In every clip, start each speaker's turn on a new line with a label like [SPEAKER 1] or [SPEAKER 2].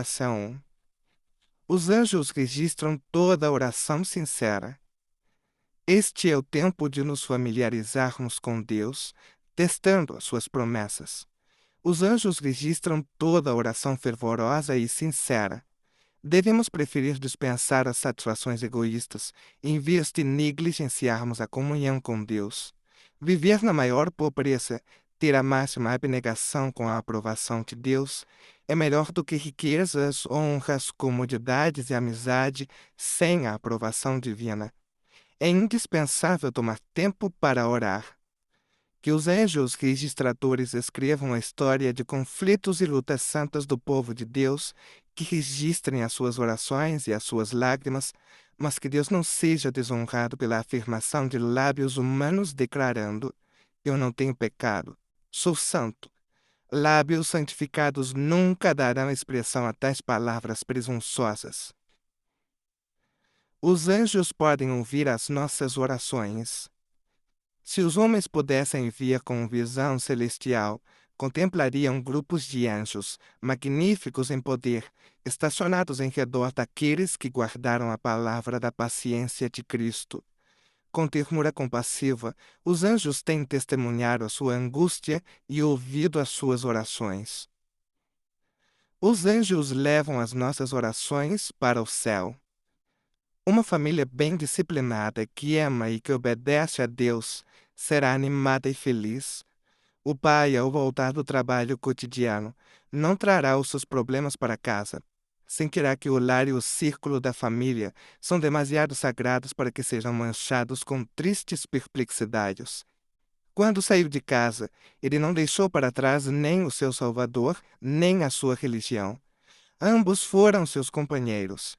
[SPEAKER 1] Oração. Os anjos registram toda oração sincera. Este é o tempo de nos familiarizarmos com Deus, testando as suas promessas. Os anjos registram toda oração fervorosa e sincera. Devemos preferir dispensar as satisfações egoístas, em vez de negligenciarmos a comunhão com Deus. Viver na maior pobreza, ter a máxima abnegação com a aprovação de Deus, é melhor do que riquezas, honras, comodidades e amizade sem a aprovação divina. É indispensável tomar tempo para orar. Que os anjos registradores escrevam a história de conflitos e lutas santas do povo de Deus, que registrem as suas orações e as suas lágrimas, mas que Deus não seja desonrado pela afirmação de lábios humanos declarando: eu não tenho pecado, sou santo. Lábios santificados nunca darão expressão a tais palavras presunçosas. Os anjos podem ouvir as nossas orações. Se os homens pudessem ver com visão celestial, contemplariam grupos de anjos, magníficos em poder, estacionados em redor daqueles que guardaram a palavra da paciência de Cristo. Com ternura compassiva, os anjos têm testemunhado a sua angústia e ouvido as suas orações. Os anjos levam as nossas orações para o céu. Uma família bem disciplinada, que ama e que obedece a Deus, será animada e feliz. O pai, ao voltar do trabalho cotidiano, não trará os seus problemas para casa. Sentirá que o lar e o círculo da família são demasiado sagrados para que sejam manchados com tristes perplexidades. Quando saiu de casa, ele não deixou para trás nem o seu Salvador, nem a sua religião. Ambos foram seus companheiros.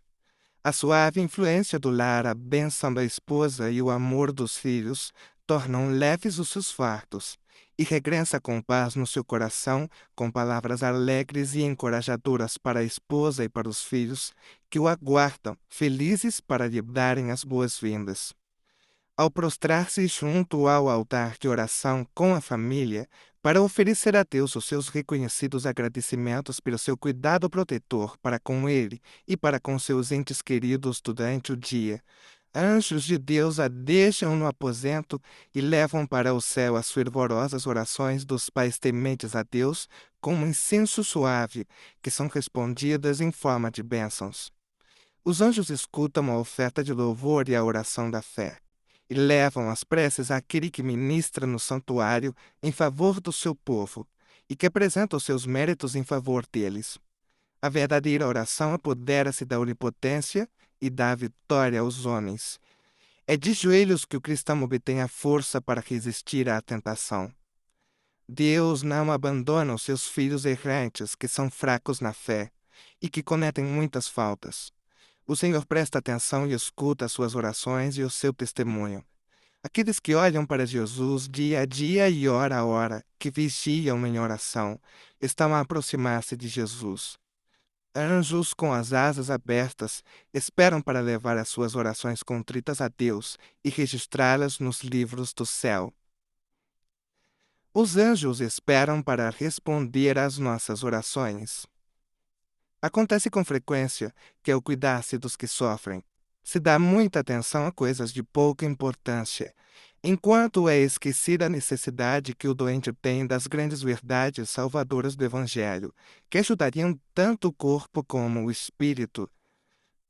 [SPEAKER 1] A suave influência do lar, a bênção da esposa e o amor dos filhos tornam leves os seus fardos, e regressa com paz no seu coração, com palavras alegres e encorajadoras para a esposa e para os filhos, que o aguardam, felizes para lhe darem as boas-vindas. Ao prostrar-se junto ao altar de oração com a família, para oferecer a Deus os seus reconhecidos agradecimentos pelo seu cuidado protetor para com ele e para com seus entes queridos durante o dia, anjos de Deus a deixam no aposento e levam para o céu as fervorosas orações dos pais tementes a Deus com um incenso suave, que são respondidas em forma de bênçãos. Os anjos escutam a oferta de louvor e a oração da fé, e levam as preces àquele que ministra no santuário em favor do seu povo, e que apresenta os seus méritos em favor deles. A verdadeira oração apodera-se da onipotência e dá a vitória aos homens. É de joelhos que o cristão obtém a força para resistir à tentação. Deus não abandona os seus filhos errantes que são fracos na fé e que cometem muitas faltas. O Senhor presta atenção e escuta as suas orações e o seu testemunho. Aqueles que olham para Jesus dia a dia e hora a hora, que vigiam em oração, estão a aproximar-se de Jesus. Anjos com as asas abertas esperam para levar as suas orações contritas a Deus e registrá-las nos livros do céu. Os anjos esperam para responder às nossas orações. Acontece com frequência que, ao cuidar-se dos que sofrem, se dá muita atenção a coisas de pouca importância, enquanto é esquecida a necessidade que o doente tem das grandes verdades salvadoras do Evangelho, que ajudariam tanto o corpo como o espírito.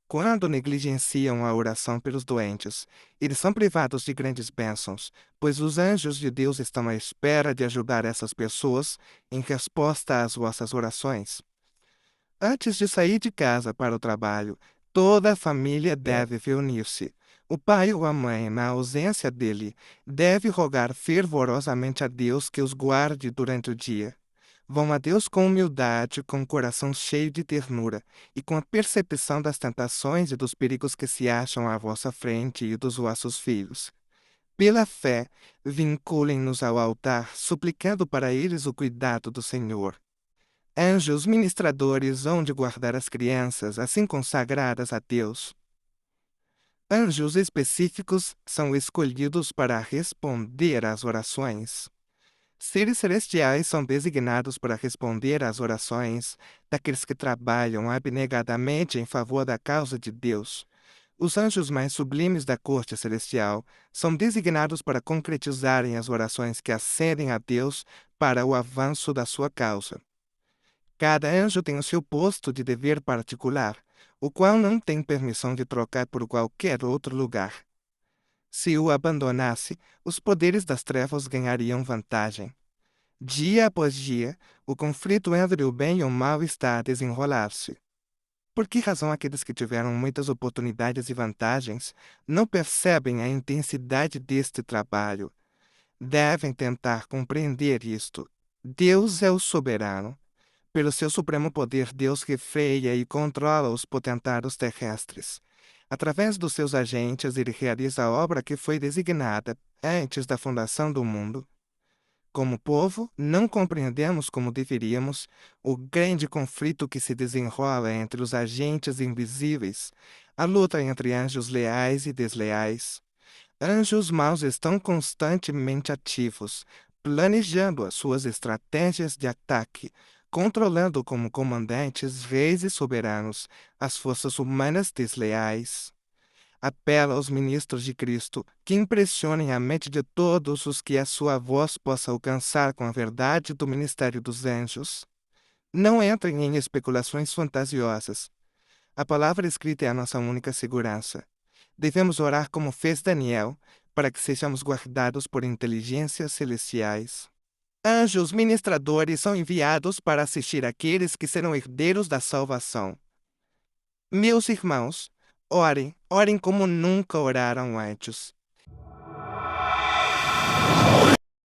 [SPEAKER 1] Quando negligenciam a oração pelos doentes, eles são privados de grandes bênçãos, pois os anjos de Deus estão à espera de ajudar essas pessoas em resposta às vossas orações. Antes de sair de casa para o trabalho, toda a família deve reunir-se. O pai ou a mãe, na ausência dele, deve rogar fervorosamente a Deus que os guarde durante o dia. Vão a Deus com humildade, com o coração cheio de ternura e com a percepção das tentações e dos perigos que se acham à vossa frente e dos vossos filhos. Pela fé, vinculem-nos ao altar, suplicando para eles o cuidado do Senhor. Anjos ministradores hão de guardar as crianças, assim consagradas a Deus. Anjos específicos são escolhidos para responder às orações. Seres celestiais são designados para responder às orações daqueles que trabalham abnegadamente em favor da causa de Deus. Os anjos mais sublimes da corte celestial são designados para concretizarem as orações que ascendem a Deus para o avanço da sua causa. Cada anjo tem o seu posto de dever particular, o qual não tem permissão de trocar por qualquer outro lugar. Se o abandonasse, os poderes das trevas ganhariam vantagem. Dia após dia, o conflito entre o bem e o mal está a desenrolar-se. Por que razão aqueles que tiveram muitas oportunidades e vantagens não percebem a intensidade deste trabalho? Devem tentar compreender isto. Deus é o soberano. Pelo seu supremo poder, Deus refreia e controla os potentados terrestres. Através dos seus agentes, ele realiza a obra que foi designada antes da fundação do mundo. Como povo, não compreendemos como deveríamos o grande conflito que se desenrola entre os agentes invisíveis, a luta entre anjos leais e desleais. Anjos maus estão constantemente ativos, planejando as suas estratégias de ataque, controlando como comandantes, reis e soberanos as forças humanas desleais. Apela aos ministros de Cristo que impressionem a mente de todos os que a sua voz possa alcançar com a verdade do ministério dos anjos. Não entrem em especulações fantasiosas. A palavra escrita é a nossa única segurança. Devemos orar como fez Daniel, para que sejamos guardados por inteligências celestiais. Anjos ministradores são enviados para assistir aqueles que serão herdeiros da salvação. Meus irmãos, orem como nunca oraram antes.